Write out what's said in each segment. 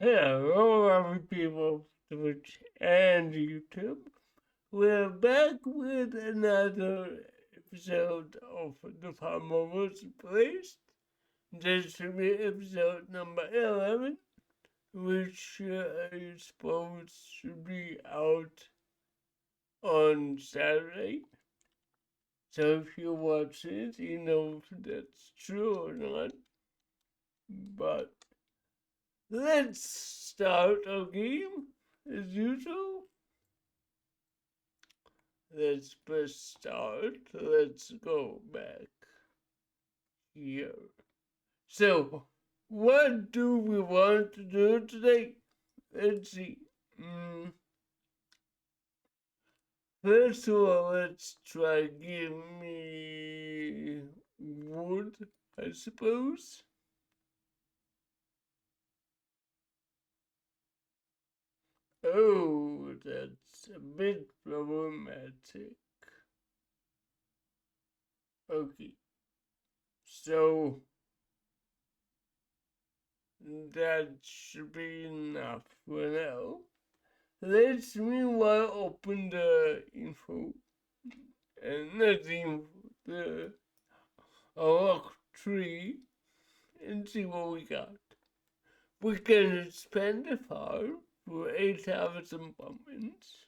Hello, lovely people of Twitch and YouTube. We're back with another episode of The Farmer Was Placed. This should be episode number 11, which I suppose should be out on Saturday. So if you watch it, you know if that's true or not. But let's start our game as usual. Let's press start. Let's go back here. So, what do we want to do today? Let's see. First of all, let's try give me wood, I suppose. Oh, that's a bit problematic. Okay. So, that should be enough for now. Let's meanwhile open the info and not the info, the unlock tree and see what we got. We can expand the farm for 8,000 pumpkins.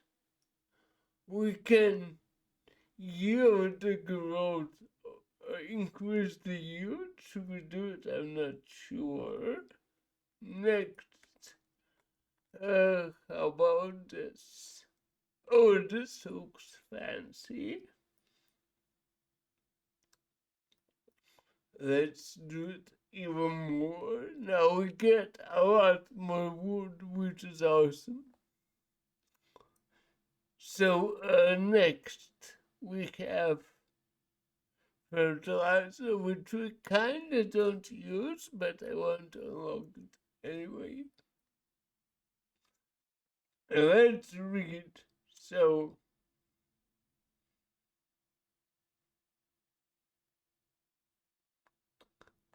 We can yield the growth, increase the yield. Should we do it? I'm not sure. Next, how about this? Oh, this looks fancy. Let's do it even more. Now we get a lot more wood, which is awesome. So, next we have fertilizer, which we kinda don't use, but I want to unlock it anyway. Let's read. So,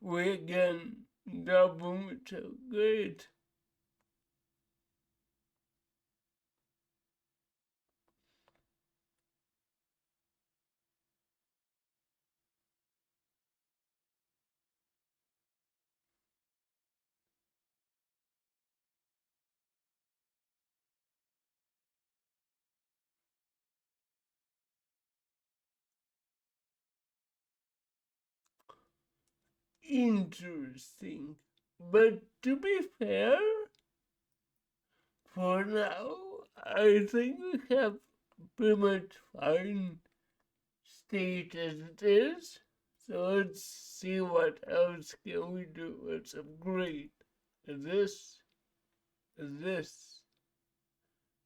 we again double metal. Great. Interesting. But to be fair, for now, I think we have pretty much fine state as it is. So let's see what else can we do. Let's upgrade this, this,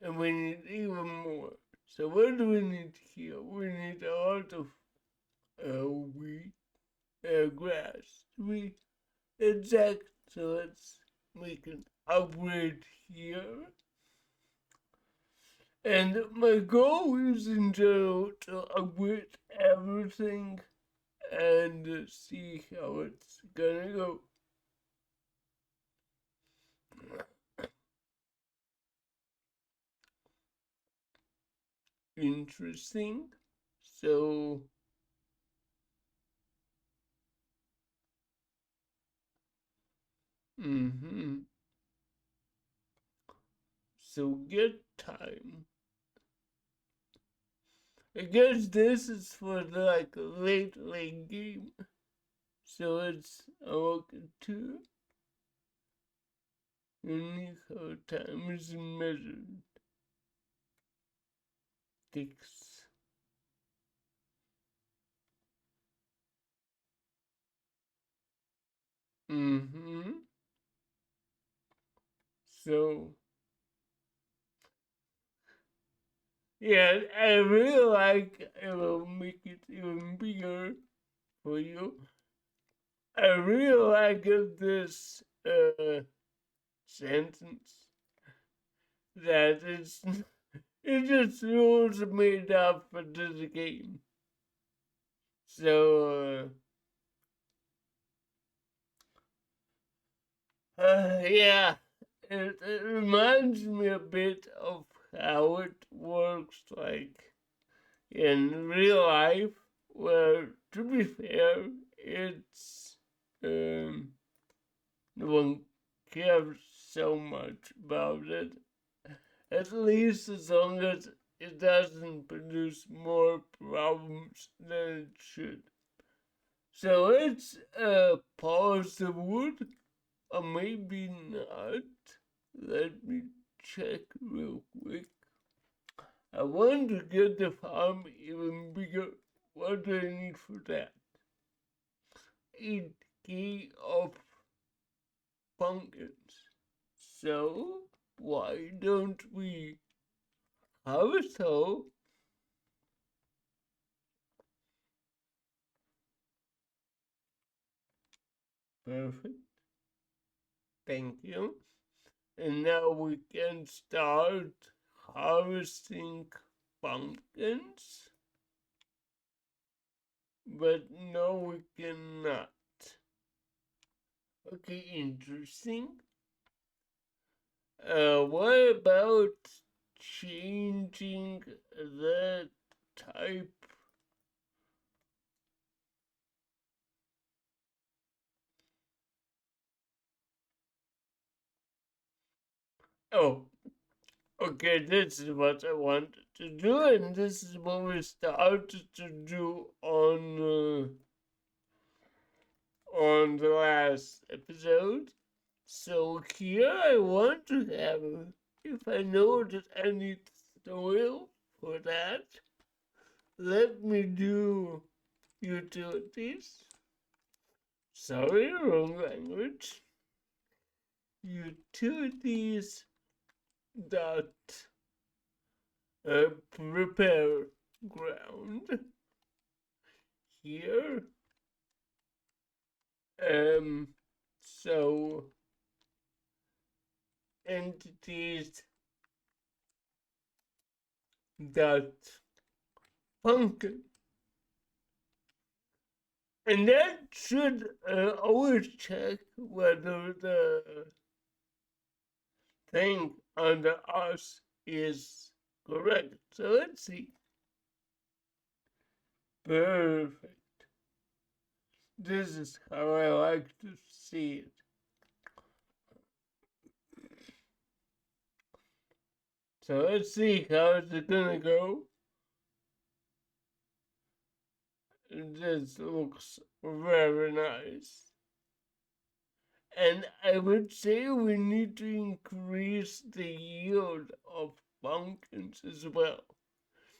and we need even more. So what do we need here? We need a lot of wheat, grass. Exact. So let's make an upgrade here. And my goal is in general to upgrade everything and see how it's gonna go. Interesting. So, so get time. I guess this is for the late game. So let's look at two. Unique how time is measured. Ticks. So, yeah, I really like it will make it even bigger for you. I really like this sentence that it just rules made up for this game. So yeah, it reminds me a bit of how it works like in real life, where, to be fair, it's no one cares so much about it, at least as long as it doesn't produce more problems than it should. So it's possible, or maybe not. Let me check real quick. I want to get the farm even bigger. What do I need for that? 8 key of pumpkins. So, why don't we harvest all? Perfect. Thank you. And now we can start harvesting pumpkins. But no, we cannot. Okay, interesting. What about changing the type? Oh, okay, this is what I wanted to do, and this is what we started to do on the last episode. So here I want to have, if I know that I need soil for that, let me do utilities. Sorry, wrong language. Utilities dot prepare ground here. So entities dot pumpkin, and that should always check whether the thing under us is correct. So let's see. Perfect. This is how I like to see it. So let's see how it's gonna go. This looks very nice. And I would say we need to increase the yield of pumpkins as well,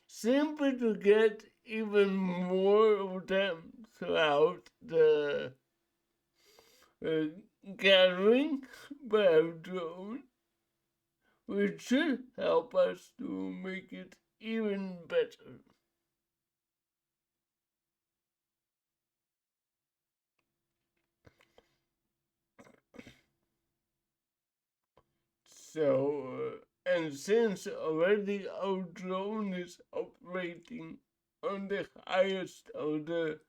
simply to get even more of them throughout the gathering by a drone, which should help us to make it even better. So, and since already our drone is operating on the highest of the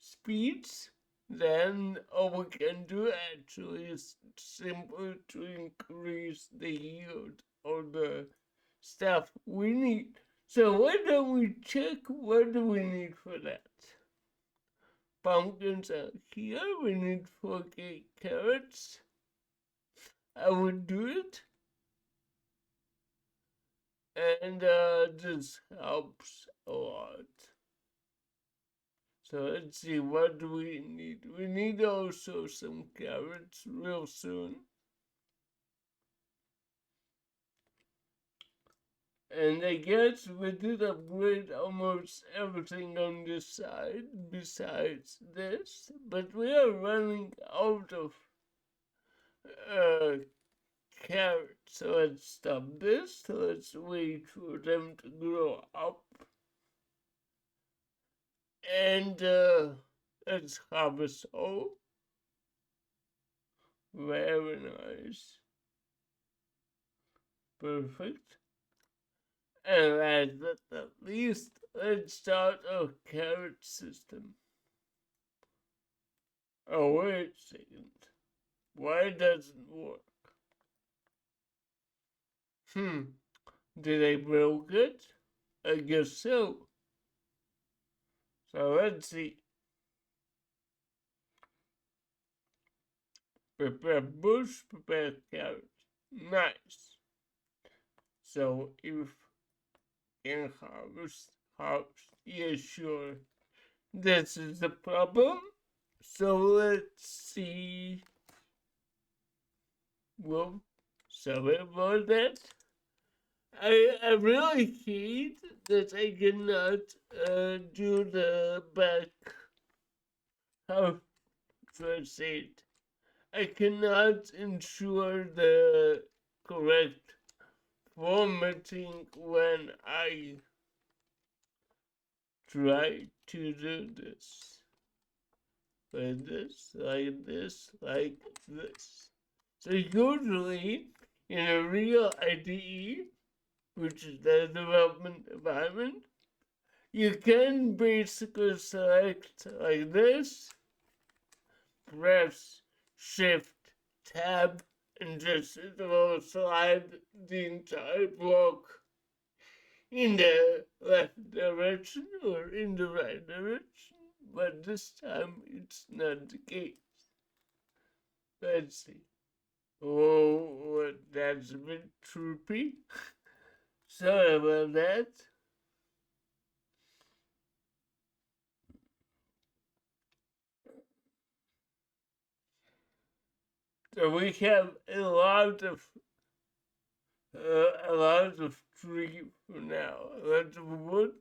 speeds, then all we can do actually is simply to increase the yield of the stuff we need. So why don't we check what do we need for that? Pumpkins are here, we need 4K carrots. I would do it. And this helps a lot. So let's see, what do we need? We need also some carrots real soon. And I guess we did upgrade almost everything on this side besides this, but we are running out of carrots. So let's stop this. Let's wait for them to grow up. And let's harvest all. Very nice. Perfect. And last but not least, let's start our carrot system. Oh, wait a second. Why doesn't it work? Hmm, did I broke it? I guess so. So let's see. Prepare bush, prepare carrot. Nice. So if can harvest, yeah, sure. This is the problem. So let's see. Well, sorry about that. I really hate that I cannot do the back. How should I say it? I cannot ensure the correct formatting when I try to do this. Like this, like this, like this. So usually in a real IDE, which is the development environment, you can basically select like this, press Shift Tab, and just it will slide the entire block in the left direction or in the right direction. But this time it's not the case. Let's see. Oh, that's a bit troopy. Sorry about that. So we have a lot of tree for now, a lot of wood.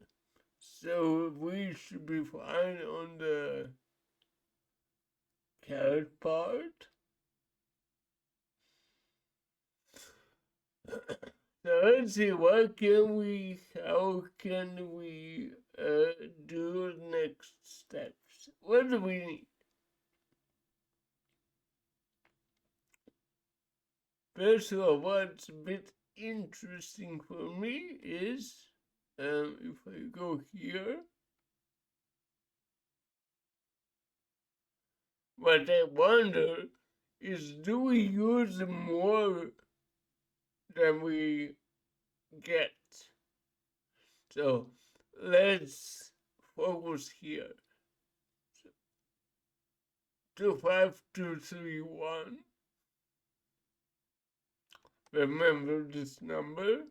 So we should be fine on the carrot part. So let's see, how can we do next steps? What do we need? First of all, what's a bit interesting for me is if I go here, what I wonder is, do we use more than we get? So let's focus here. 25231. Remember this number?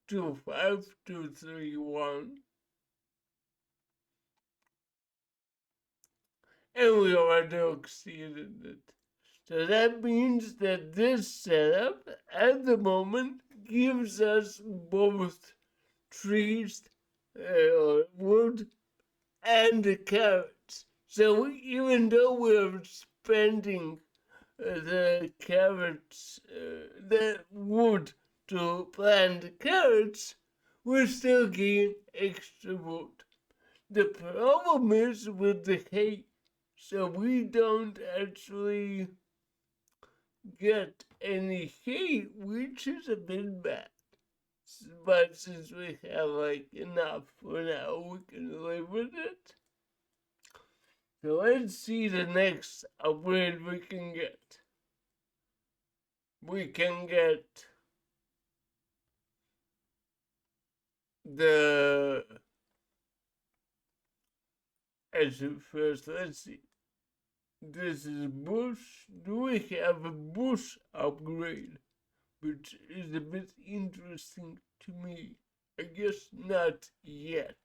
25231. And we already exceeded it. So that means that this setup at the moment gives us both trees, wood, and carrots. So even though we're spending the carrots, the wood to plant the carrots, we still gain extra wood. The problem is with the hay, so we don't actually get any hay, which is a bit bad. But since we have like enough for now, we can live with it. So let's see the next upgrade we can get. We can get the actually first let's see. This is bush. Do we have a bush upgrade? Which is a bit interesting to me. I guess not yet.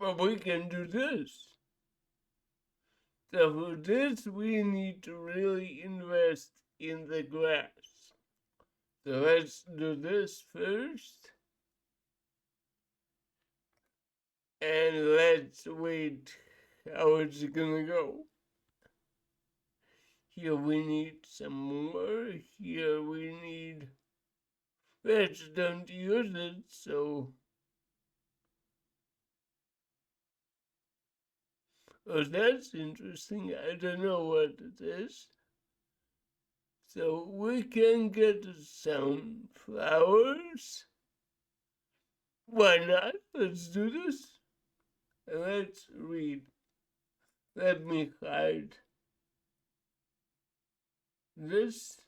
But we can do this. So for this, we need to really invest in the grass. So let's do this first. And let's wait how it's gonna go. Here we need some more. Here we need... Let's don't use it, so... Oh, that's interesting. I don't know what it is. So we can get some flowers. Why not? Let's do this. And let's read. Let me hide this.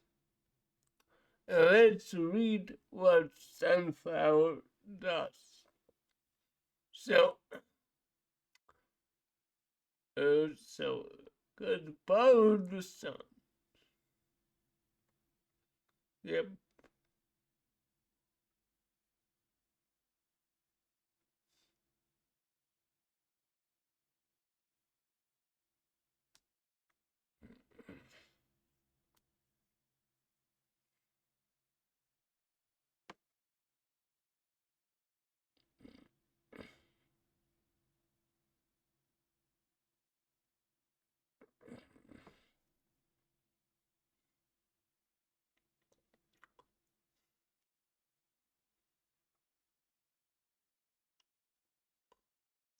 Let's read what sunflower does. So, could follow the sun. Yep.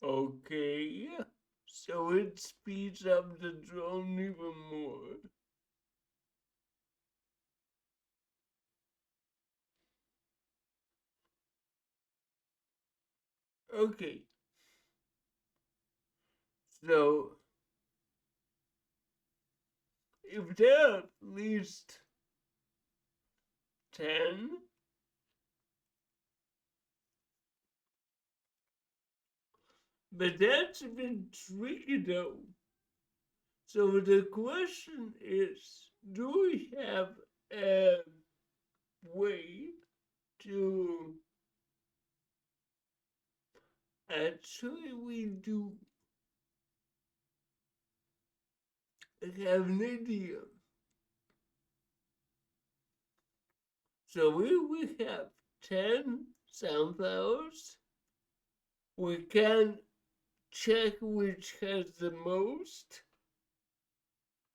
Okay. So it speeds up the drone even more. Okay. So if there are at least 10, but that's a bit tricky though. So the question is, do we have a way to actually we do have an idea? So we have 10 sunflowers. We can check which has the most.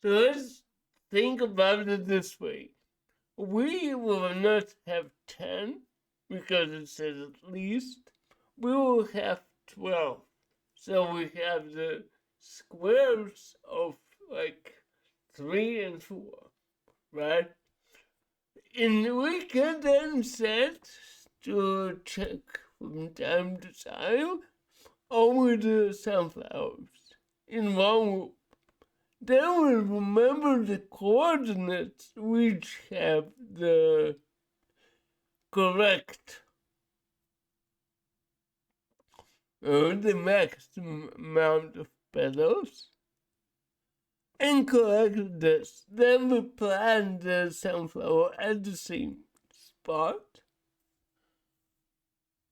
So let's think about it this way. We will not have 10 because it says at least. We will have 12. So we have the squares of like 3 and 4, right? And we can then set to check from time to time over the sunflowers in one loop. Then we remember the coordinates which have the correct the maximum amount of petals and collect this. Then we plant the sunflower at the same spot.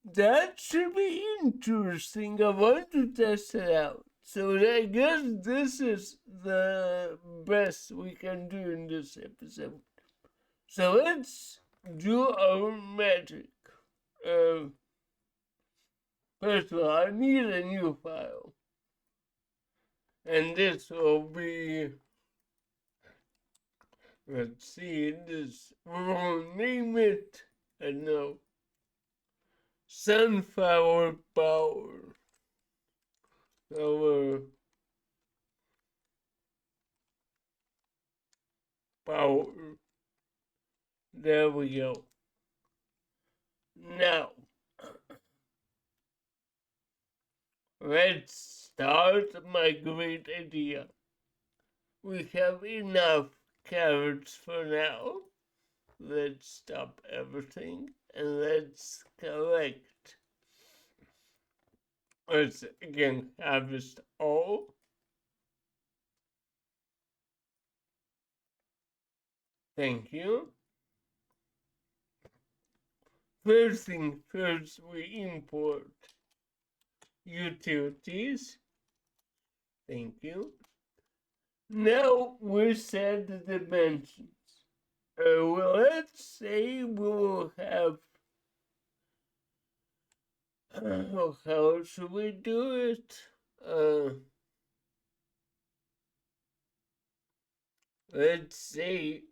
That should be interesting. I want to test it out. So I guess this is the best we can do in this episode. So let's do our magic. First of all, I need a new file. And this will be, let's see, this, we'll name it, I know, Sunflower Power. Our power. There we go. Now, let's start my great idea. We have enough carrots for now. Let's stop everything and let's collect. Let's again harvest all. Thank you. First thing first, we import utilities. Thank you. Now we set the dimensions. Well, let's say we will have. How should we do it? Let's say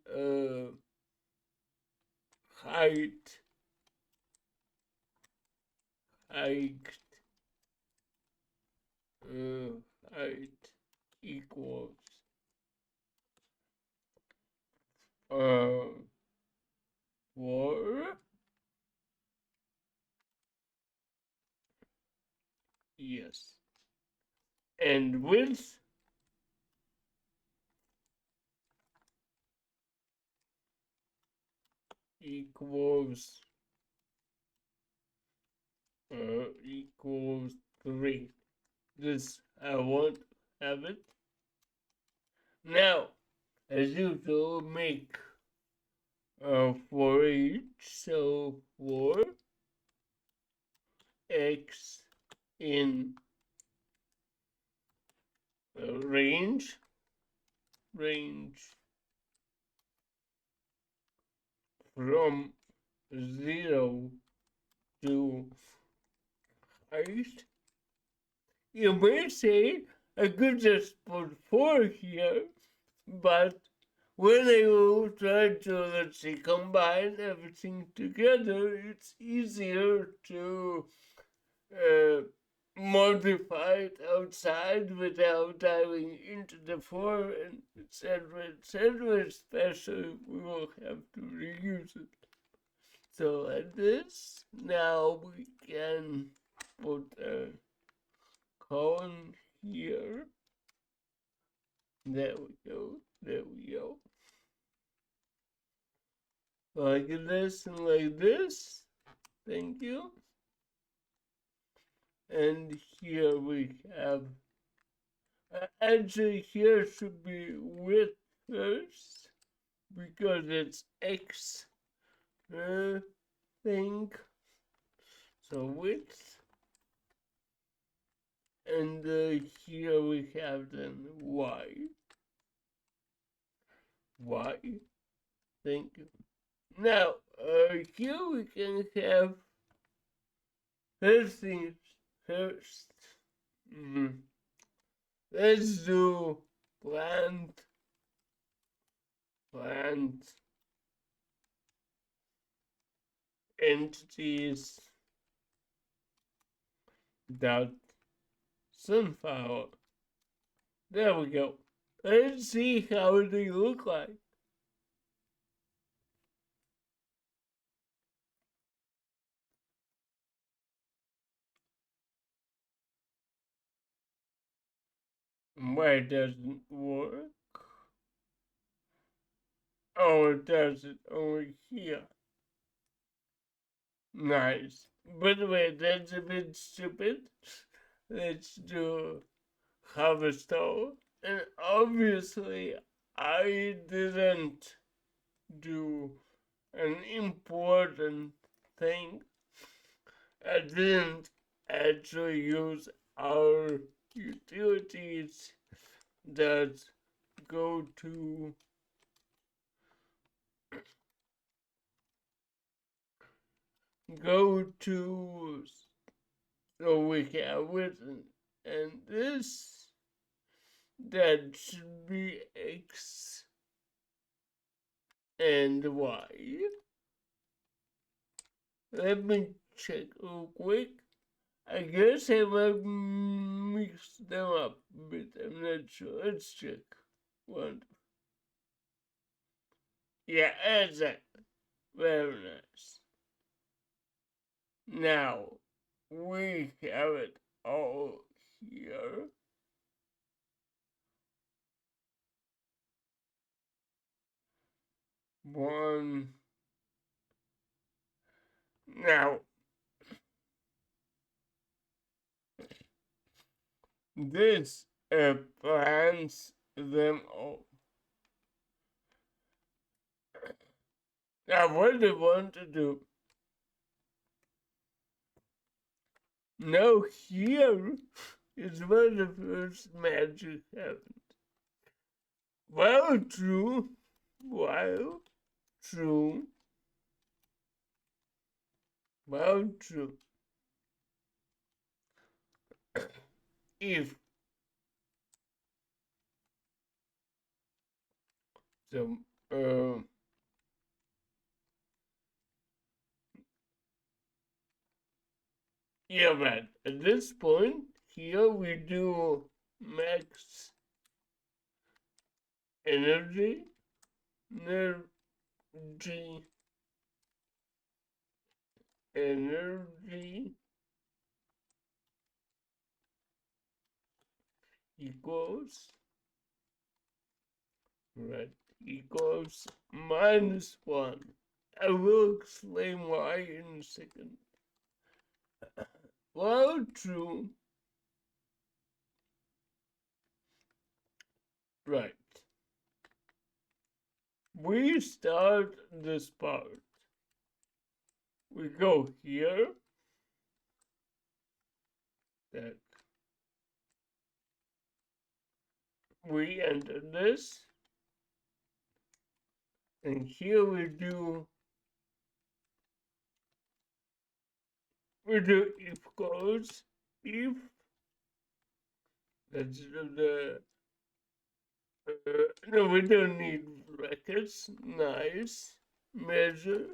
height height height equals 4. Yes. And width equals equals 3. This I won't have it. Now, as usual, make for each, so for x in range from 0 to 8. You may say I could just put 4 here, but when I will try to, let's say, combine everything together, it's easier to modify it outside without diving into the 4 and etc., especially we will have to reuse it. So like this, now we can put a column here. There we go, there we go. Like this and like this. Thank you. And here we have, actually here should be width first, because it's X thing. So width. And here we have then Y. Y. Thank you. Now, here we can have first things first. Let's do plant entities dot sunflower. There we go. Let's see how they look like. Why it doesn't work? Oh, it does it over here. Nice. By the way, that's a bit stupid. Let's do harvester. And obviously, I didn't do an important thing. I didn't actually use our utilities that go to so we have written, and this that should be X and Y. Let me check real quick. I guess I might mix them up a bit. I'm not sure. Let's check. One. Yeah, exactly. Very nice. Now, we have it all here. One. Now, this plants them all. Now, what do you want to do? Now, here is where the first magic happens. While true, while true, while true, if the yeah, right. At this point, here we do max energy, energy, energy equals, right, equals -1. I will explain why in a second. While true, right. We start this part. We go here. That we enter this. And here we do if goes if that's no, we don't need brackets. Nice. Measure.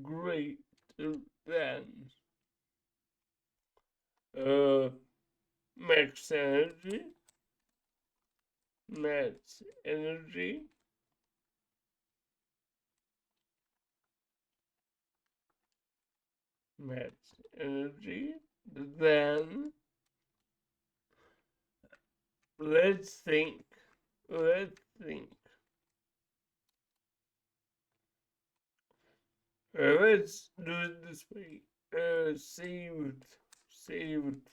Great. Then uh, max energy. Max energy. Max energy. Then let's think. Let's think. Let's do it this way. Saved. Saved.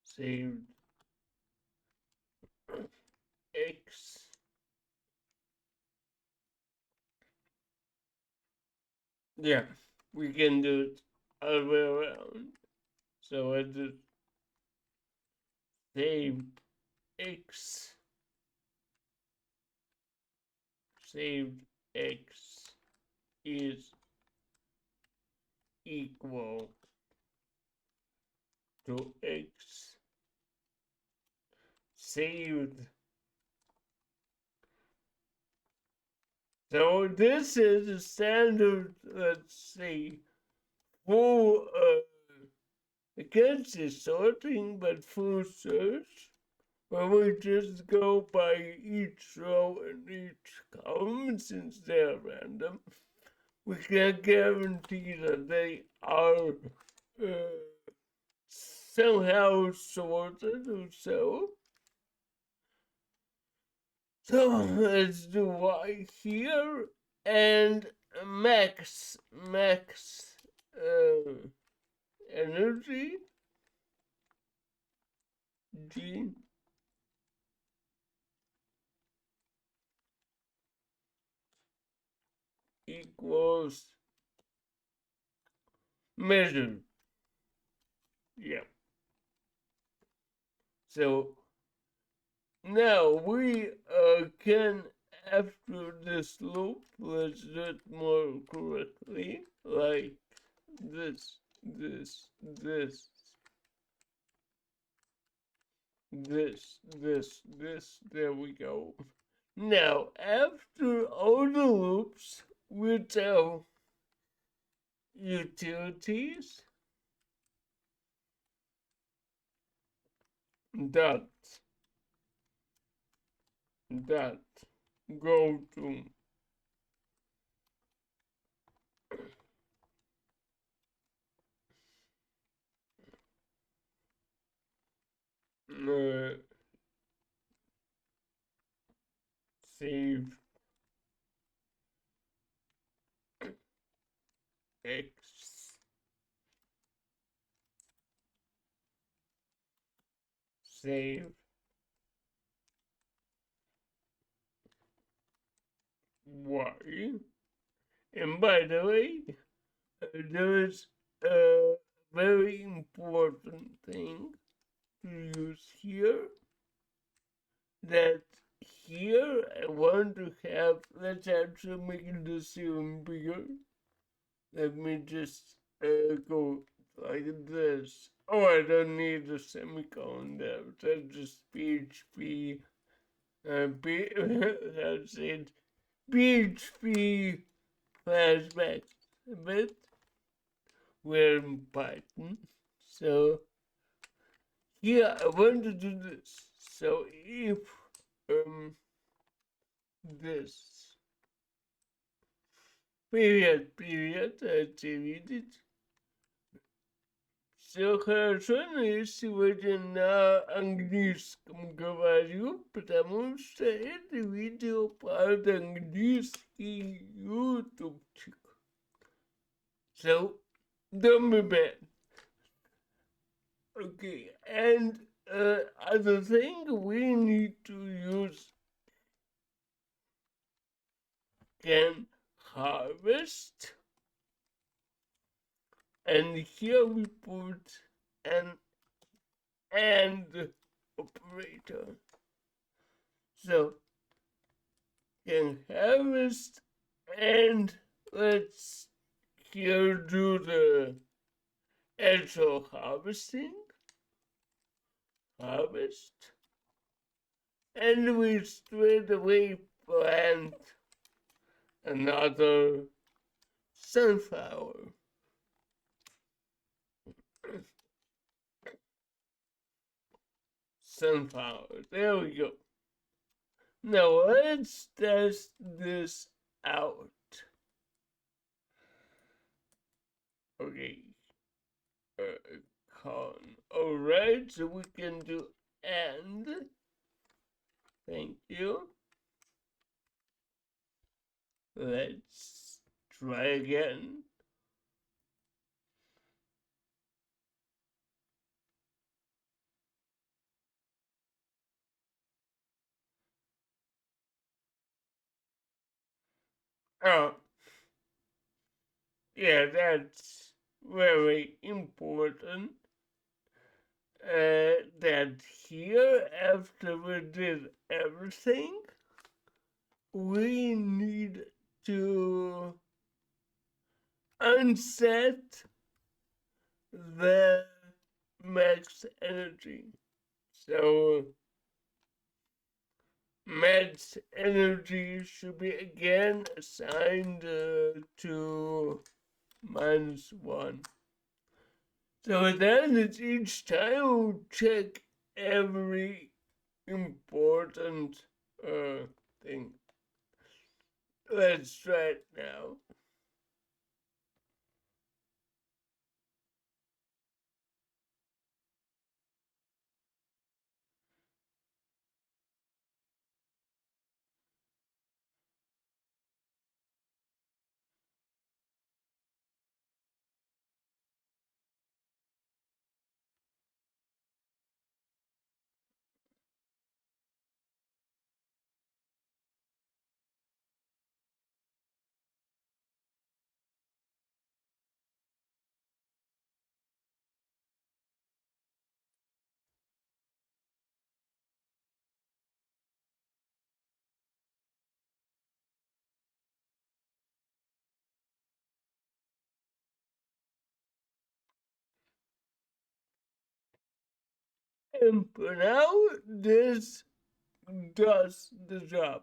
Saved. X. Yeah, we can do it all the way around. So I just save X. Saved X is equal to X. Saved. So this is a standard, let's say, full, against the sorting, but full search, where we just go by each row and each column since they're random. We can't guarantee that they are somehow sorted or so. So let's do Y here and max energy G equals measure. Yeah. So now we can, after this loop, let's do it more correctly, like this, there we go. Now, after all the loops, we tell utilities dot dot go to save X, save Y. And by the way, there's a very important thing to use here, that here I want to have, let's actually make this even bigger. Let me just go like this. Oh, I don't need a semicolon there. That's just PHP. That's it. PHP flashback a bit. We're in Python. So here I want to do this. So if this period, I delete it. Все хорошо, но я сегодня на английском говорю, потому что это видео под английский ютубчик. So, don't be bad. Okay, and other thing we need to use can harvest, and here we put an and operator. So can harvest, and let's here do the actual harvesting. Harvest, and we straight away plant another sunflower. Sunflower, there we go. Now let's test this out. Okay, column. Alright, so we can do and. Thank you. Let's try again. Oh, yeah, that's very important. That here, after we did everything, we need to unset the max energy. So max energy should be again assigned to -1. So then it's each time we'll check every important thing. Let's try it now. And for now, this does the job,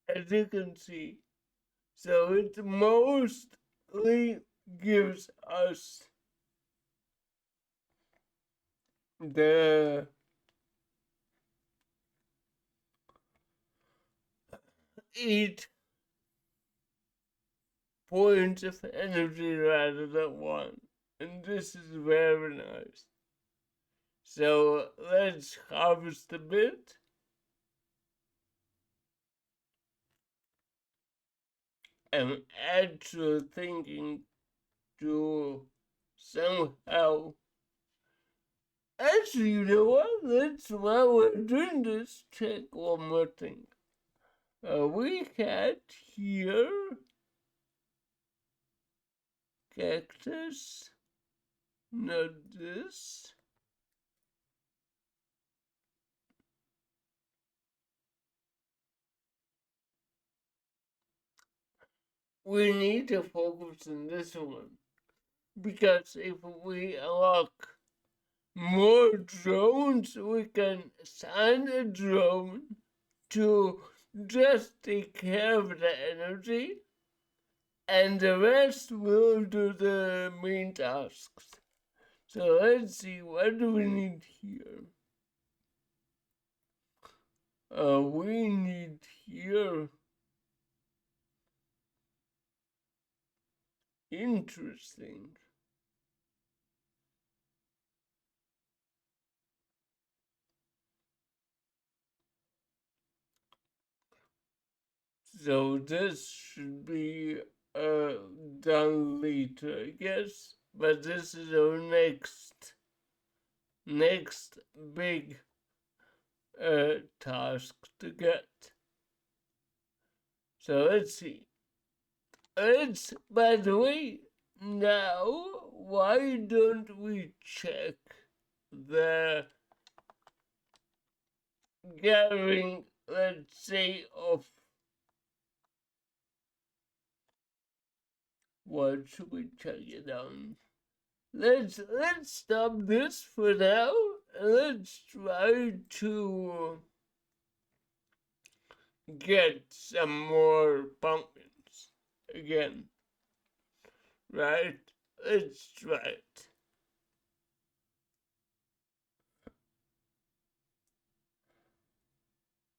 as you can see. So it mostly gives us the 8 points of energy rather than 1. And this is very nice. So let's harvest a bit. I'm actually thinking to somehow. Actually, you know what? Let's, while we're doing this, check one more thing. We had here cactus, not this. We need to focus on this one, because if we unlock more drones, we can assign a drone to just take care of the energy, and the rest will do the main tasks. So let's see, what do we need here? We need here. Interesting. So this should be done later, I guess. But this is our next big task to get. So let's see. By the way, now why don't we check the gathering, let's say, of what should we check it on? Let's stop this for now. Let's try to get some more pumpkins again. Right? Let's try it.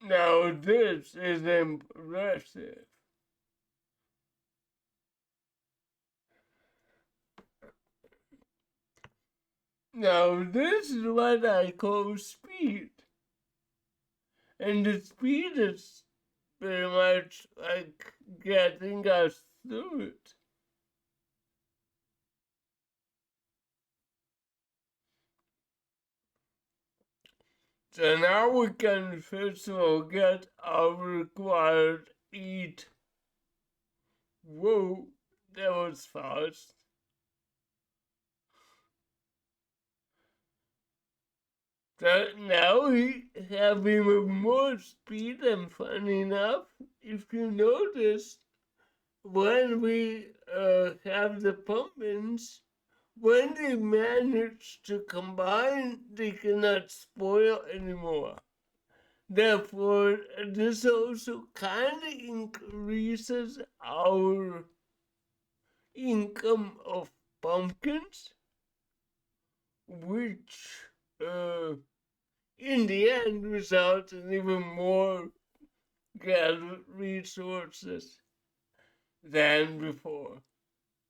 Now this is impressive. Now this is what I call speed. And the speed is pretty much like getting us through it. So now we can first of all get our required eat. Whoa, that was fast. So now we have even more speed, and funny enough, if you notice, when we have the pumpkins, when they manage to combine, they cannot spoil anymore. Therefore, this also kind of increases our income of pumpkins, which in the end results in even more gathered resources than before,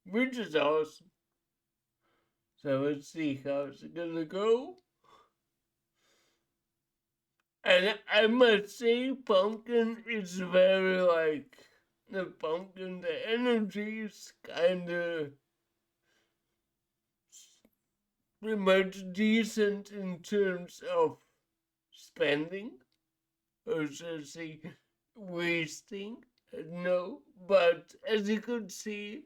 which is awesome. So let's see how it's gonna go. And I must say, pumpkin is very like the pumpkin. The energy is kind of pretty much decent in terms of spending, or should I say, wasting. No, but as you could see,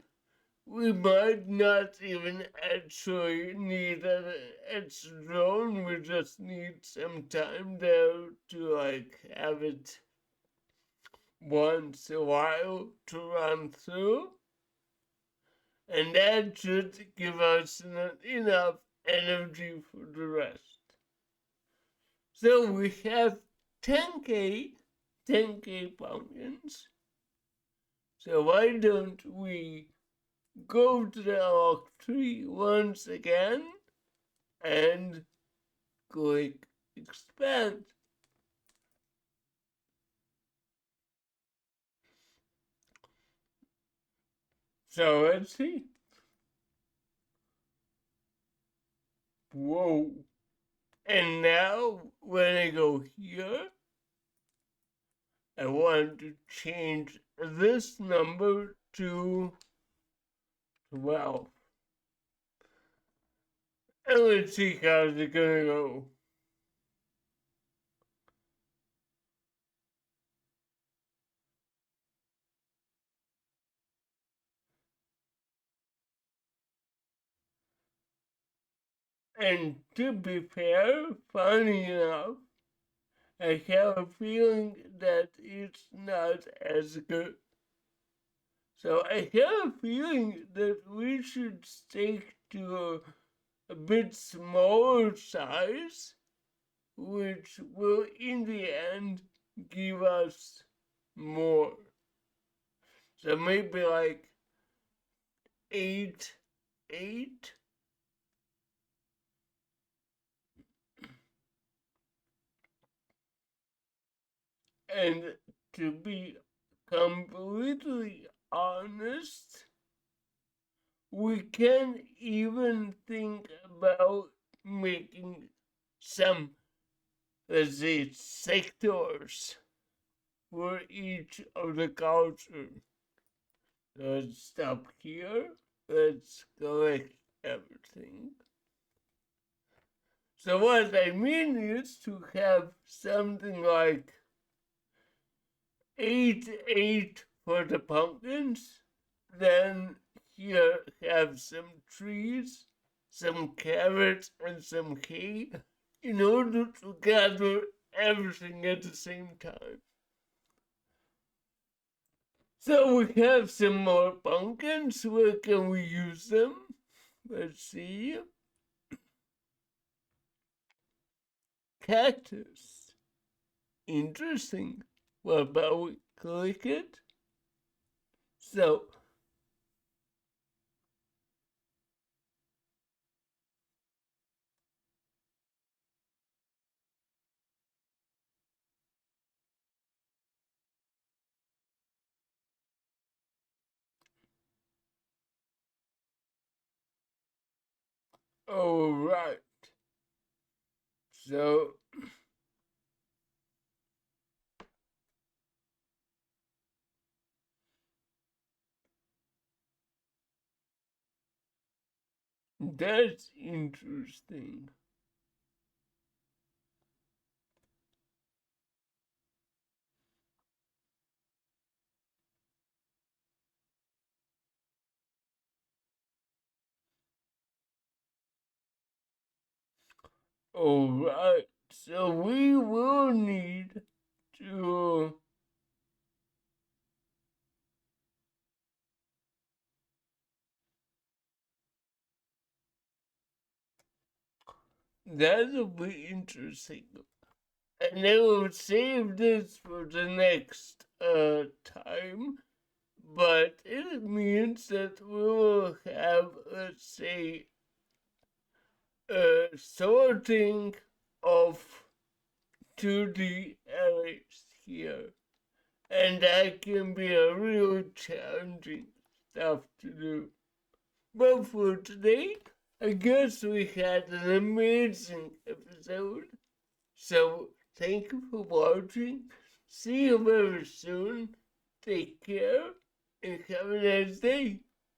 we might not even actually need an extra drone. We just need some time there to like have it once a while to run through, and that should give us enough energy for the rest. So we have 10k pumpkins. So why don't we go to the oak tree once again and click expand. So let's see. Whoa. And now when I go here, I want to change this number to 12. And let's see how's it gonna go. And to be fair, funny enough, I have a feeling that it's not as good. So I have a feeling that we should stick to a bit smaller size, which will in the end give us more. So maybe like 8, 8. And to be completely honest, we can even think about making some, let's say, sectors for each of the cultures. Let's stop here. Let's collect everything. So what I mean is to have something like 8 for the pumpkins. Then here have some trees, some carrots, and some hay in order to gather everything at the same time. So we have some more pumpkins. Where can we use them? Let's see. Cactus. Interesting. What about we click it? So, alright. So, that's interesting. Alright, so we will need to that'll be interesting. And I will save this for the next time, but it means that we will have, let's say, sorting of 2D arrays here. And that can be a real challenging stuff to do. But for today, I guess we had an amazing episode. So thank you for watching. See you very soon. Take care and have a nice day.